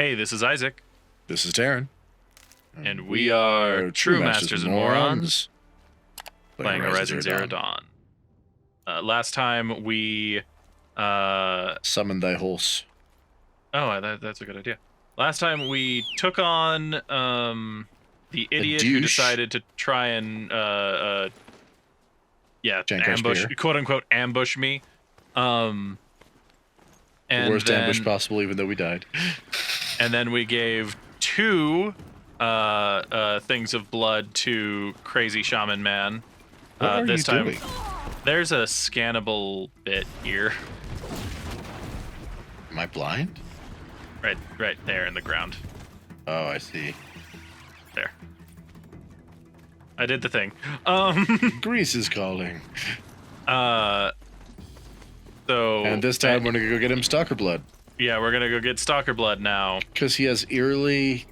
Hey, this is Isaac. This is Taran. And we are True Masters and Morons, playing Horizon Zero Dawn. Last time we... Summon thy horse. Oh, that's a good idea. Last time we took on the idiot who decided to try and ambush, quote-unquote, ambush me. And the worst ambush possible, even though we died. And then we gave two things of blood to Crazy Shaman Man. What are this you time, doing? There's a scannable bit here. Am I blind? Right there in the ground. Oh, I see. There. I did the thing. Grease is calling. So. And this time we're gonna go get him Stalker Blood. Yeah, we're gonna go get Stalker Blood now. Because he has eerily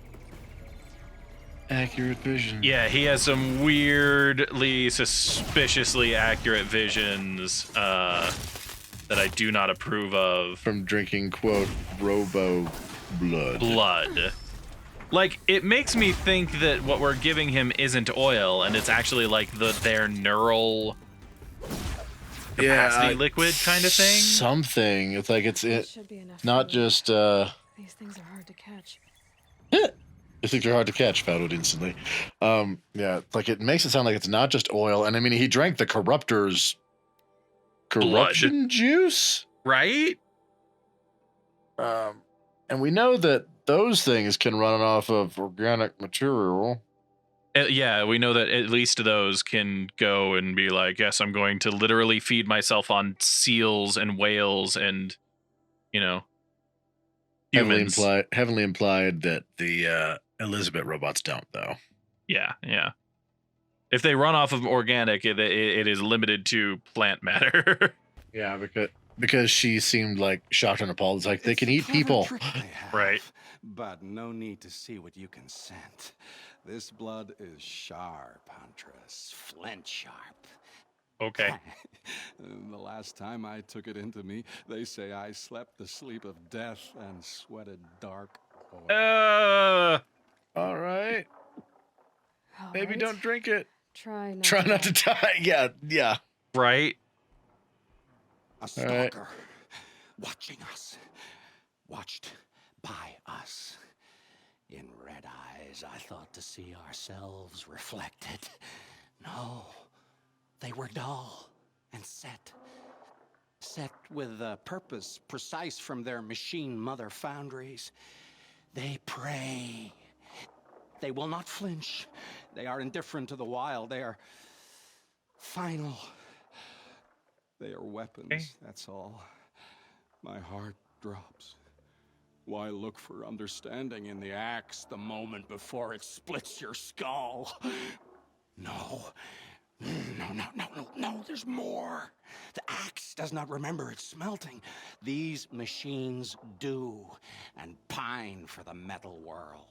accurate vision. Yeah, he has some weirdly, suspiciously accurate visions that I do not approve of. From drinking, quote, robo blood. Like, it makes me think that what we're giving him isn't oil, and it's actually like their neural capacity liquid kind of thing. Something. It's like it's not just These things are hard to catch. I think they're hard to catch, found instantly. Yeah, like it makes it sound like it's not just oil, and I mean he drank the corruptor's corruption juice, right? And we know that those things can run off of organic material. Yeah, we know that at least those can go and be like, yes, I'm going to literally feed myself on seals and whales and, you know, humans. Heavily implied that the Elizabeth robots don't, though. Yeah. If they run off of organic, it is limited to plant matter. Yeah, because she seemed like shocked and appalled. It's like they can eat people. Right. But no need to see what you can scent. This blood is sharp, Huntress. Flint sharp. Okay. The last time I took it into me, they say I slept the sleep of death and sweated dark oil. All right. Maybe don't drink it. Try not to die. Yeah. Right. A stalker watching us. Watched by us. In red eyes, I thought to see ourselves reflected. No, they were dull and set with a purpose precise from their machine mother foundries. They prey. They will not flinch. They are indifferent to the wild. They are final. They are weapons, that's all. My heart drops. Why look for understanding in the axe the moment before it splits your skull? No, there's more. The axe does not remember its smelting. These machines do, and pine for the metal world.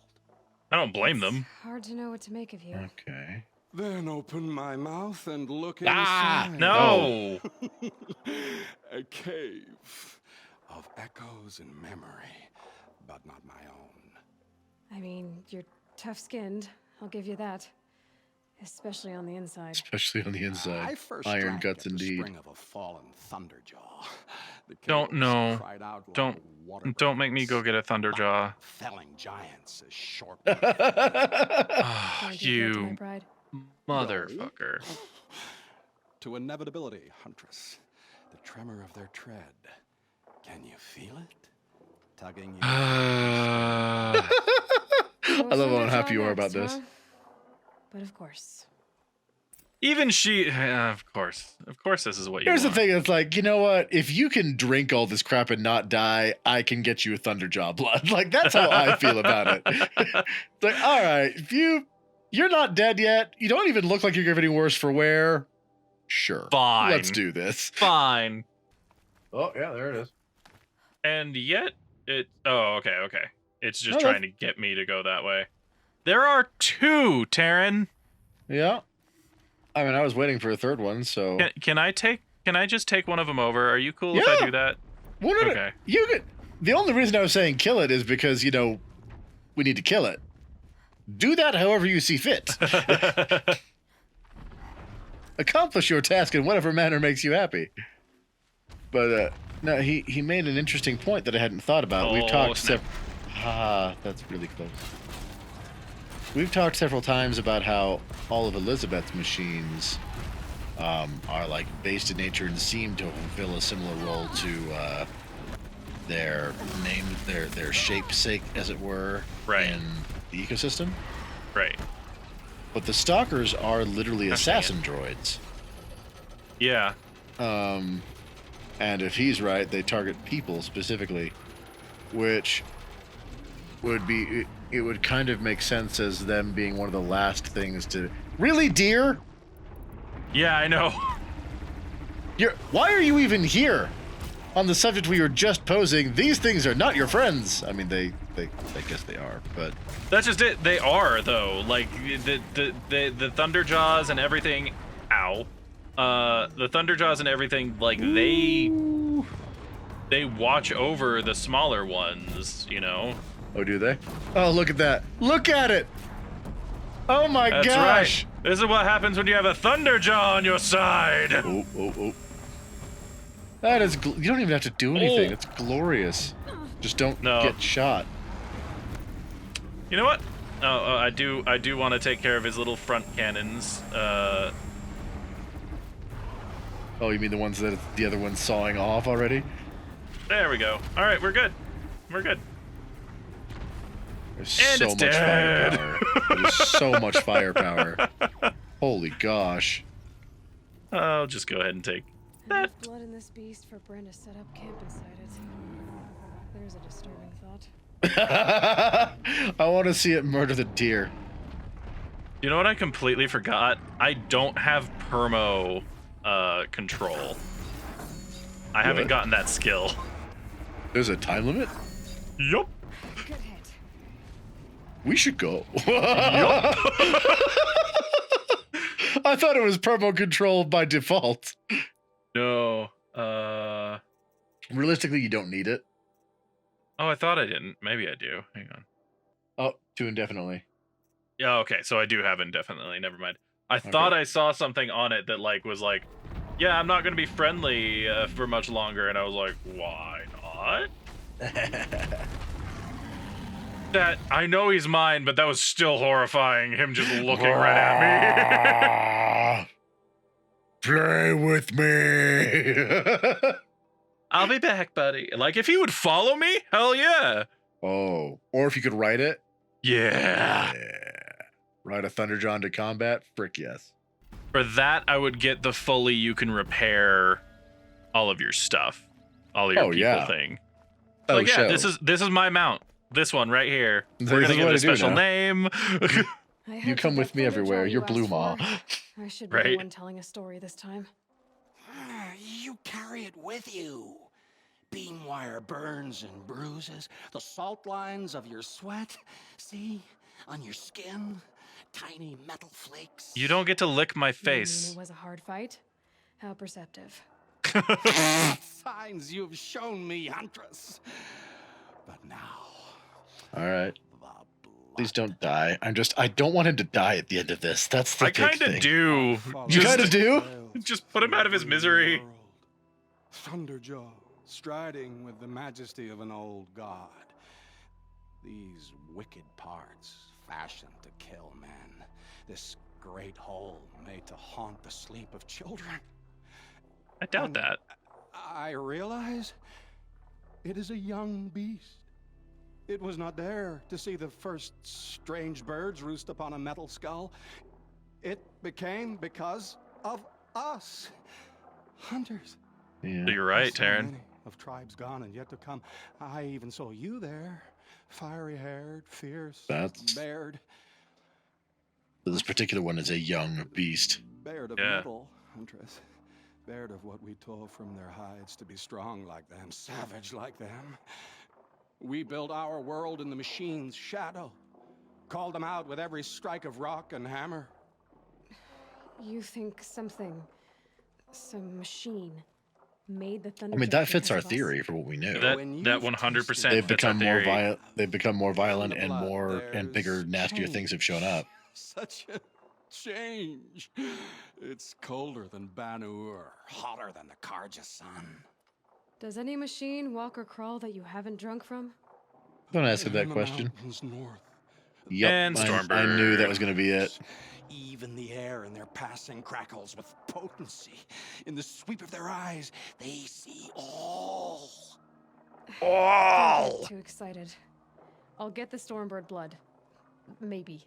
I don't blame them. Hard to know what to make of you. Okay. Then open my mouth and look inside. No! A cave of echoes and memory, but not my own. I mean, you're tough-skinned. I'll give you that. Especially on the inside. Especially on the inside. I first Iron drank guts at the indeed. spring of a fallen Thunderjaw. The Don't caves cried out like Don't make me go get a Thunderjaw. Felling giants as short. You motherfucker. To inevitability, Huntress. The tremor of their tread. Can you feel it? Tugging you. I love how unhappy you are about this. But of course. Even she, of course this is what you Here's want. the thing, it's like, you know what? If you can drink all this crap and not die, I can get you a Thunderjaw blood. Like, that's how I feel about it. It's like, all right, if you're not dead yet, you don't even look like you're getting worse for wear. Sure. Fine. Let's do this. Fine. Oh, yeah, there it is. And yet, okay. It's just trying to get me to go that way. There are two, Taran. Yeah. I mean, I was waiting for a third one, so... Can I just take one of them over? Are you cool if I do that? Well, no, okay. You could... The only reason I was saying kill it is because, you know, we need to kill it. Do that however you see fit. Accomplish your task in whatever manner makes you happy. But no, he made an interesting point that I hadn't thought about. We've talked that's really close. We've talked several times about how all of Elizabeth's machines are like based in nature and seem to fulfill a similar role to their name, their shape sake, as it were, right, in the ecosystem. Right. But the stalkers are literally assassin droids. Yeah. And if he's right, they target people specifically, which would be, it would kind of make sense as them being one of the last things to... Really, dear? Yeah, I know. Why are you even here? On the subject we were just posing, these things are not your friends. I mean, I guess they are, but... That's just it. They are, though. Like, the Thunderjaws and everything... Ow. The Thunderjaws and everything, like, they watch over the smaller ones, you know? Oh, do they? Oh, look at that. Look at it! Oh my gosh! Right. This is what happens when you have a Thunderjaw on your side! Oh. That is... You don't even have to do anything. It's glorious. Just don't get shot. You know what? Oh, I do want to take care of his little front cannons. Oh, you mean the ones that the other one's sawing off already? There we go. All right, we're good. We're good. There's and so it's much dead. firepower. There's so much firepower. Holy gosh. I'll just go ahead and take that. Enough blood in this beast for Brin to set up camp inside it. There's a disturbing thought. I want to see it murder the deer. You know what I completely forgot? I don't have permo control. I haven't gotten that skill. There's a time limit? Yup. Good hit. We should go. Yup. I thought it was permo control by default. No. Realistically, you don't need it. Oh, I thought I didn't. Maybe I do. Hang on. Oh, to indefinitely. Yeah, okay. So I do have indefinitely. Never mind. I thought I saw something on it that like was like, yeah, I'm not going to be friendly for much longer. And I was like, why not? That I know he's mine, but that was still horrifying. Him just looking right at me. Play with me. I'll be back, buddy. Like, if he would follow me, hell yeah. Oh, or if you could ride it. Yeah. Ride a Thunderjaw into combat? Frick yes. For that, I would get the fully you can repair all of your stuff. All of your people thing. Oh, like, yeah, so. this is my mount. This one right here. We're This gonna is give what it I a do special now. name. You come with me everywhere. You're Blue Maw. I should be Right. the one telling a story this time. You carry it with you. Beam wire burns and bruises, the salt lines of your sweat. See? On your skin, tiny metal flakes. You don't get to lick my You mean face. it was a hard fight? How perceptive. Signs you've shown me, Huntress. But now... All right. Please don't die. I don't want him to die at the end of this. That's the I big kind thing. of do. You kind of do? Just put him out of his misery. Thunderjaw, striding with the majesty of an old god. These wicked parts, fashioned to kill men. This great hole made to haunt the sleep of children. I doubt that. I realize it is a young beast. It was not there to see the first strange birds roost upon a metal skull. It became because of us, hunters. Yeah. So you're right, So Taran. many of tribes gone and yet to come. I even saw you there, fiery-haired, fierce, That's- bared. This particular one is a young beast. Bared of Yeah. metal, Huntress. Bared of what we tore from their hides to be strong like them, savage like them. We built our world in the machine's shadow. Called them out with every strike of rock and hammer. You think some machine made the Thunderjaw I mean, that fits because our of us? theory for what we knew. That When that you've 100% tasted They've fits our become more theory. violent. They've become more violent the and blood, more and bigger, there's nastier things have shown up. Such a change. It's colder than Banu-Ur, hotter than the Karja sun. Does any machine walk or crawl that you haven't drunk from? Don't ask her In that the question. mountains north, Yep, And I knew that was going to be it. even the air in their passing crackles with potency. In the sweep of their eyes, they see all. Don't get too excited. I'll get the Stormbird blood. Maybe.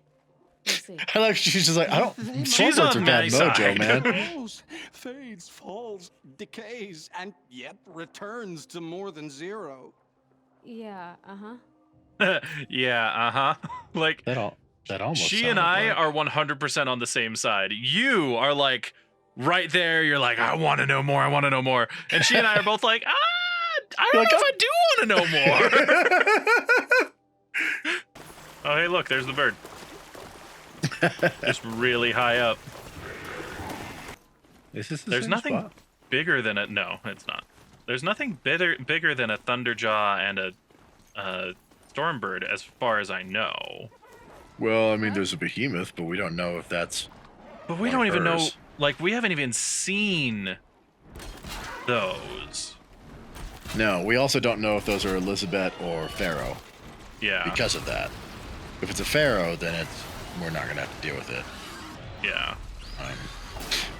We'll see. I like she's just like, I don't. She's Stormbirds on are my bad mojo, side. man. Grows, fades, falls, decays, and yet returns to more than zero. Yeah, uh-huh. Yeah, like That almost. she and sounded I like- are 100% on the same side. You are like right there. You're like, I want to know more. I want to know more. And she and I are both like, I don't know if I do want to know more. Oh, hey, look, there's the bird. Just really high up. Is this the There's same nothing spot? bigger than a no, it's not. There's nothing bigger than a Thunderjaw and a Stormbird, as far as I know. Well, I mean, there's a behemoth, but we don't know if that's. But we One don't of even know. hers. Like, we haven't even seen those. No, we also don't know if those are Elizabeth or Pharaoh Yeah. because of that. If it's a Pharaoh, then we're not gonna have to deal with it. Yeah.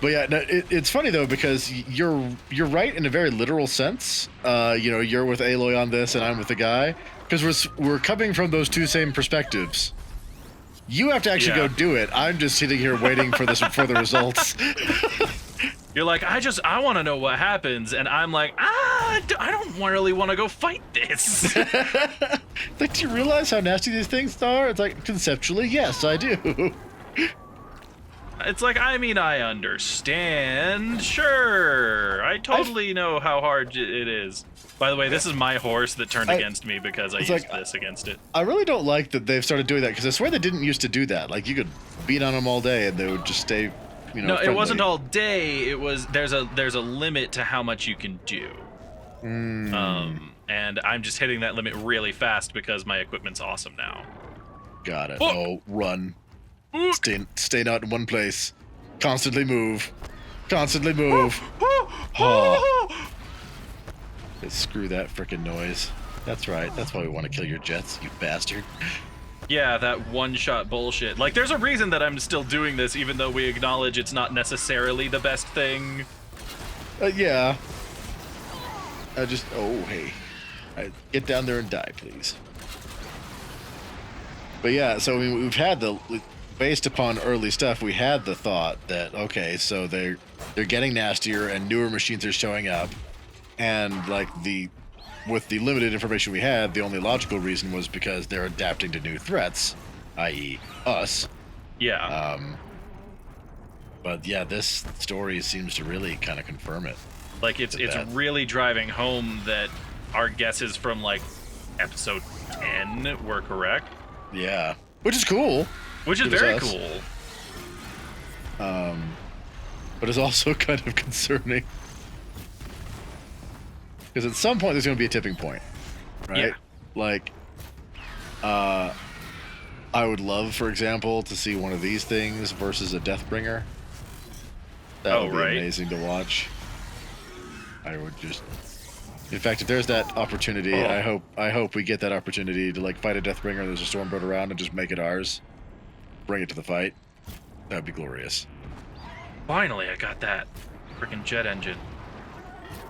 But yeah, no, it's funny though because you're right in a very literal sense. You're with Aloy on this, and I'm with the guy because we're coming from those two same perspectives. You have to actually Yeah. go do it. I'm just sitting here waiting for the results. You're like, I want to know what happens, and I'm like, I don't really want to go fight this. Like, do you realize how nasty these things are? It's like conceptually, yes, I do. It's like, I mean, I understand. Sure, I totally know how hard it is. By the way, this is my horse that turned against me because I it's used like- this against it. I really don't like that they've started doing that because I swear they didn't used to do that. Like, you could beat on them all day and they would just stay, No, it friendly. wasn't all day. It was there's a limit to how much you can do. And I'm just hitting that limit really fast because my equipment's awesome now. Got it. Oh. Oh, run. Stay not in one place. Constantly move. Constantly move. Oh. Screw that frickin' noise. That's right. That's why we want to kill your jets, you bastard. Yeah, that one-shot bullshit. Like, there's a reason that I'm still doing this, even though we acknowledge it's not necessarily the best thing. Yeah. Hey. Get down there and die, please. But yeah, so we've had based upon early stuff, we had the thought that, okay, so they're getting nastier and newer machines are showing up. And with the limited information we had, the only logical reason was because they're adapting to new threats, i.e. us. Yeah. But yeah, this story seems to really kind of confirm it. Like, it's that. really driving home that our guesses from, like, episode 10 were correct. Yeah. Which is cool. Which is Good as very us. cool. But it's also kind of concerning. Because at some point there's going to be a tipping point, right? Yeah. Like, I would love, for example, to see one of these things versus a Deathbringer. That would be right. amazing to watch. I would just. In fact, if there's that opportunity, I hope we get that opportunity to fight a Deathbringer. And there's a Stormbird around and just make it ours. Bring it to the fight. That'd be glorious. Finally, I got that freaking jet engine.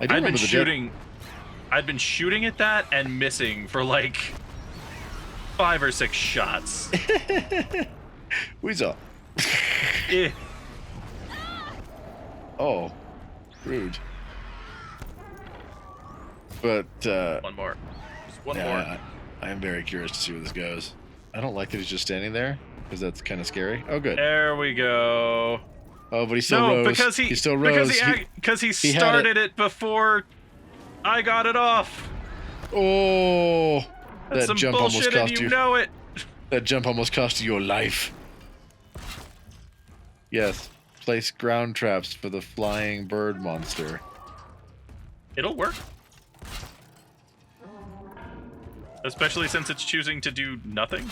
I do I'd been remember the shooting. I'd been shooting at that and missing for like 5 or 6 shots. Weasel. Eh. Oh, rude. But One more. Just one more. yeah, I am very curious to see where this goes. I don't like that he's just standing there because that's kind of scary. Oh, good. There we go. Oh, but he still No, rose. because he still rose. because he he had started it before I got it off. Oh, That's that some jump almost bullshit, and cost you you. know it. That jump almost cost you your life. Yes. Place ground traps for the flying bird monster. It'll work. Especially since it's choosing to do nothing.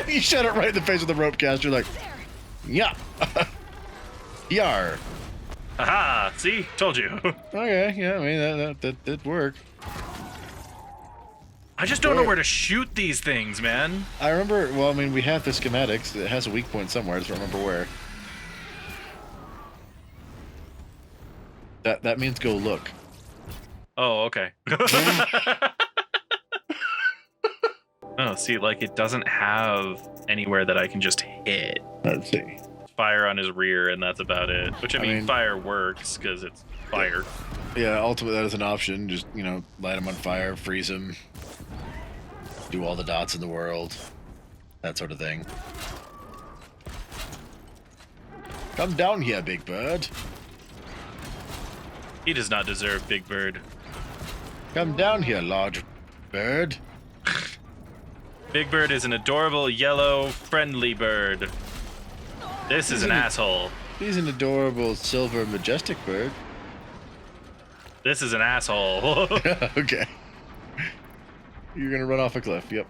You shot it right in the face with the rope cast. You're like, yeah. Yar. Aha! See? Told you. Okay, yeah, I mean, that did work. I just don't know where to shoot these things, man. I remember, well, I mean, we have the schematics. It has a weak point somewhere. I just don't remember where. That means go look. Oh, okay. Oh, see, like, it doesn't have anywhere that I can just hit. Let's see. Fire on his rear, and that's about it. Which, I mean, fire works, because it's fire. Yeah, ultimately that is an option. Just, you know, light him on fire, freeze him, do all the dots in the world, that sort of thing. Come down here, Big Bird. He does not deserve Big Bird. Come down here, large bird. Big Bird is an adorable, yellow, friendly bird. This is an asshole. He's an adorable, silver, majestic bird. This is an asshole. Okay. You're gonna run off a cliff, yep.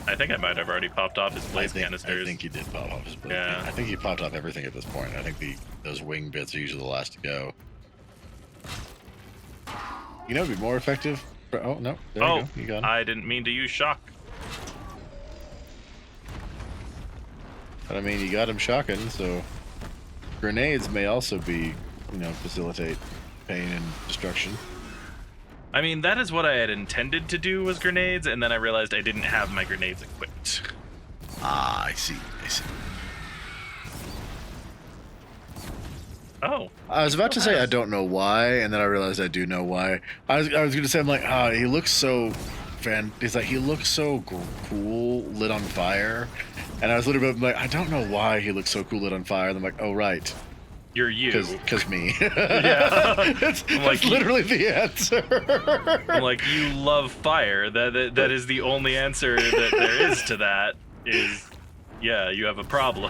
I think I might have already popped off his blaze canisters. I think you did pop off his blaze. Yeah. I think you popped off everything at this point. I think those wing bits are usually the last to go. You know, it'd be more effective. Oh no! There you go. You got him. I didn't mean to use shock. But I mean, you got him shocking, so grenades may also be, you know, facilitate pain and destruction. I mean, that is what I had intended to do was grenades, and then I realized I didn't have my grenades equipped. Ah, I see. Oh. I was about to say I don't know why, and then I realized I do know why. I was going to say, I'm like, he looks so he looks so cool lit on fire, and I was literally like, I don't know why he looks so cool lit on fire. And I'm like, oh right, You're you. because me. Yeah. That's literally the answer. I'm like, you love fire. That is the only answer that there is to that. Is, yeah, you have a problem.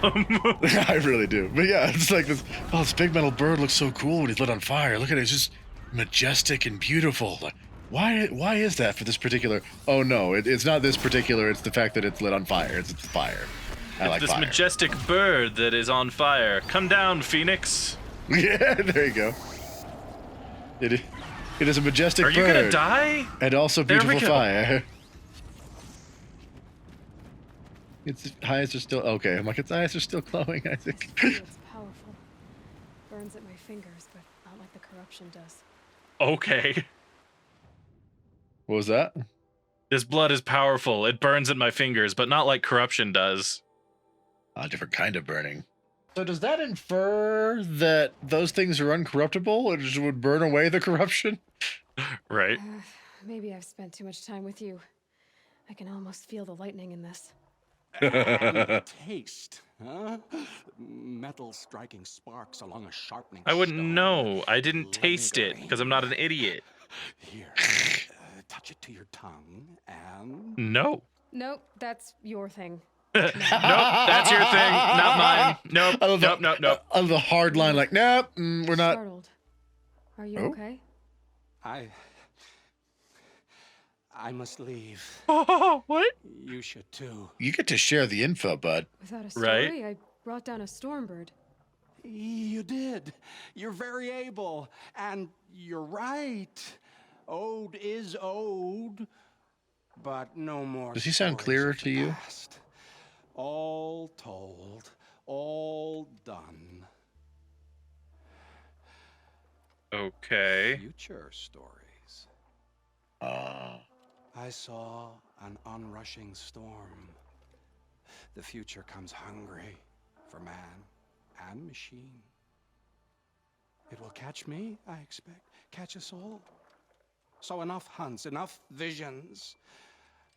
I really do. But yeah, it's like this. Oh, this big metal bird looks so cool when he's lit on fire. Look at it, it's just majestic and beautiful. Like, why is that for this particular? Oh no, it's not this particular. It's the fact that it's lit on fire. It's fire. I like this fire. majestic bird that is on fire. Come down, Phoenix. Yeah, there you go. It is a majestic bird. Are you gonna die? And also There we beautiful go. fire. Its eyes are still okay. I'm like, its eyes are still glowing, Isaac. It's powerful. Burns at my fingers, but not like the corruption does. Okay. What was that? This blood is powerful. It burns at my fingers, but not like corruption does. A different kind of burning. So does that infer that those things are uncorruptible and just would burn away the corruption? Right. Maybe I've spent too much time with you. I can almost feel the lightning in this. And taste, huh? Metal striking sparks along a sharpening I wouldn't stone. know. I didn't taste it because I'm not an idiot. Here, touch it to your tongue and... No. Nope, that's your thing. Nope, that's your thing, not mine. Nope, I love nope. I love the hard line, like, nope, we're not. Startled. Are you Oh? okay? I must leave. Oh, what? You should too. You get to share the info, bud. Without a story, Right. I brought down a stormbird. You did. You're very able. And you're right. Ode is ode. But no more. Does he sound stories clearer of to the you? past. All told. All done. Okay. Future stories. I saw an onrushing storm. The future comes hungry for man and machine. It will catch me, I expect, catch us all. So enough hunts, enough visions.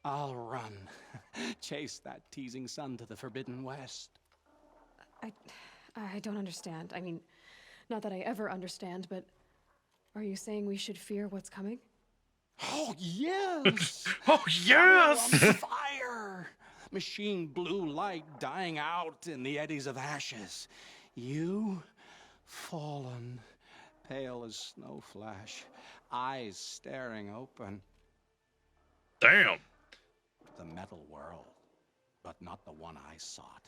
I'll run, chase that teasing sun to the forbidden west. I don't understand. I mean, not that I ever understand, but are you saying we should fear what's coming? Oh, yes! Oh, yes! On fire! Machine blue light dying out in the eddies of ashes. You fallen, pale as snow flash, eyes staring open. Damn. The metal world, but not the one I sought.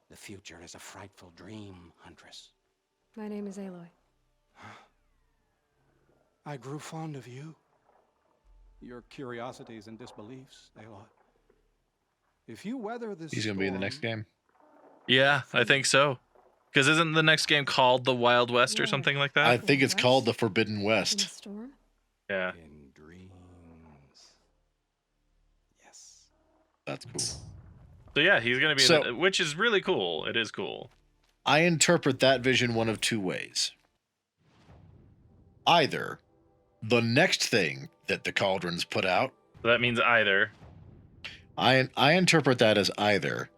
The future is a frightful dream, Huntress. My name is Aloy. I grew fond of you. Your curiosities and disbeliefs, Aloy. If you weather this He's gonna be in the next storm- game. Yeah, I think so. Because isn't the next game called the Wild West or Yeah. something like I that? think it's West? called the Forbidden In the West. storm? Yeah. In dreams. Yes. That's cool. So yeah, he's gonna be, So- in it, which is really cool. It is cool. I interpret that vision one of two ways. Either the next thing that the Cauldrons put out, So that means either. I interpret that as either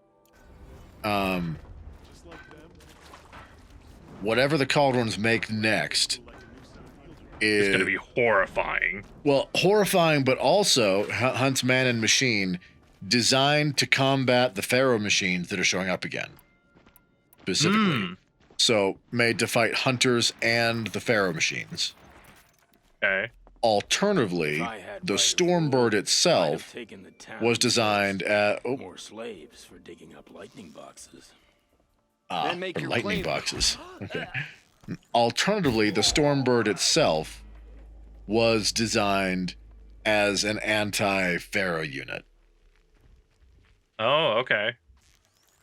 whatever the Cauldrons make next It's is gonna be horrifying. well, horrifying, but also Hunt's man and machine designed to combat the Pharaoh machines that are showing up again. Specifically. Hmm. So made to fight hunters and the Pharaoh machines. Okay. Alternatively, If I had the right of Stormbird rule, I'd have itself taken the town was first. designed at More slaves for digging up lightning boxes. Then make for your lightning claim. boxes. Okay. Alternatively, the Stormbird itself was designed as an anti-Pharaoh unit. Oh, okay.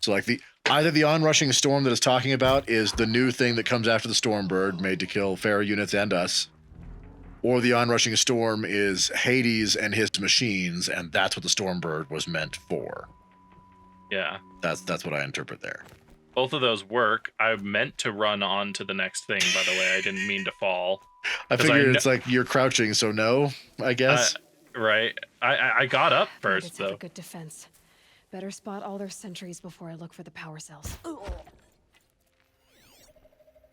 So like either the onrushing storm that it's talking about is the new thing that comes after the Stormbird made to kill Pharaoh units and us. Or the onrushing storm is Hades and his machines, and that's what the Stormbird was meant for. Yeah. That's what I interpret there. Both of those work. I meant to run on to the next thing, by the way. I didn't mean to fall. I 'Cause figured I it's like you're crouching, so no, I guess. Right. I got up first, Bandits have a though. good defense. Better spot all their sentries before I look for the power cells.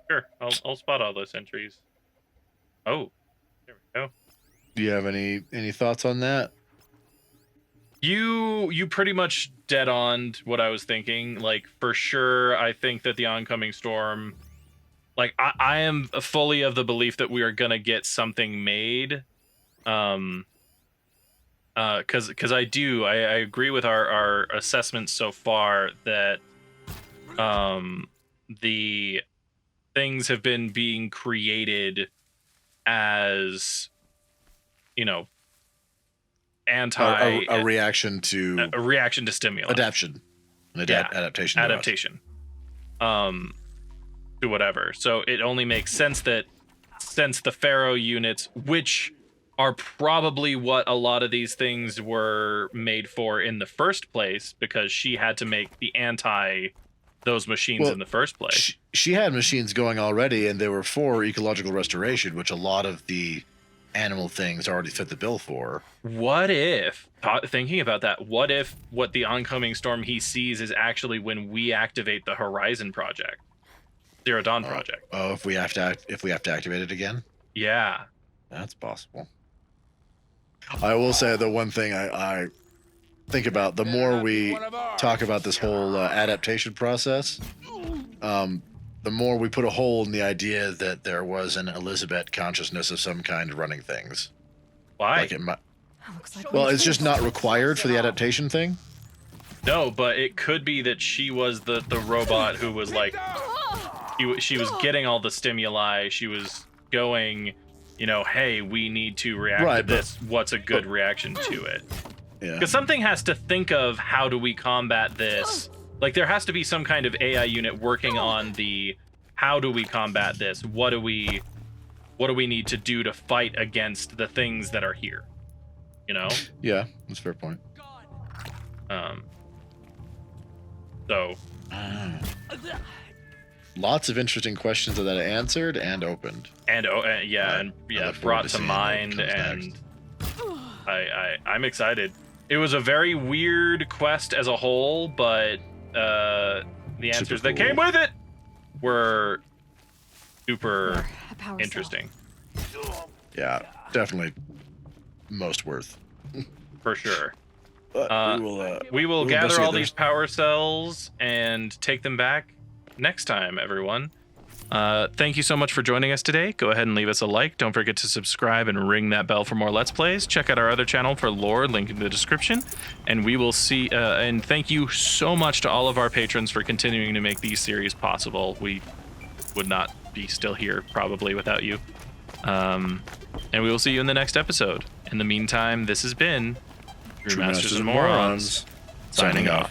Sure. I'll spot all those entries. Oh. There we go. Do you have any thoughts on that? You pretty much dead on what I was thinking. Like, for sure, I think that the oncoming storm, like, I am fully of the belief that we are gonna get something made. Because I agree with our assessment so far that the things have been being created as, you know, A reaction to a reaction to stimuli. adaptation. Yeah, Adaptation. to us. adaptation to whatever. So it only makes sense that since the Pharaoh units, which are probably what a lot of these things were made for in the first place, because she had to make the anti those machines Well, in the first place. She had machines going already, and they were for ecological restoration, which a lot of the animal things already fit the bill for. What if, thinking about that, what if what the oncoming storm he sees is actually when we activate the Horizon project, Zero Dawn project? Oh, if we have to activate it again, Yeah. that's possible. I will say the one thing I think about, the more we talk about this whole adaptation process, the more we put a hole in the idea that there was an Elizabeth consciousness of some kind running things. Why? Like it might, Looks like well, we it's just not required for the adaptation thing. No, but it could be that she was the robot who was like, she was getting all the stimuli. She was going, you know, hey, we need to react Right, to this. What's a good reaction to it? Yeah. Because something has to think of how do we combat this. Like, there has to be some kind of AI unit working on the how do we combat this? What do we need to do to fight against the things that are here? You know? Yeah, that's a fair point. So Lots of interesting questions that I answered and opened. and I look forward brought to to seeing what mind, comes and I'm excited. It was a very weird quest as a whole, but the answers that cool. came with it were super a power cell. interesting, Yeah, definitely most worth. for sure. But We will gather investigate all those. these power cells and take them back next time, everyone. Thank you so much for joining us today. Go ahead and leave us a like. Don't forget to subscribe and ring that bell for more Let's Plays. Check out our other channel for lore, link in the description. And we will see, and thank you so much to all of our patrons for continuing to make these series possible. We would not be still here probably without you. And we will see you in the next episode. In the meantime, this has been True Masters and Morons, signing off.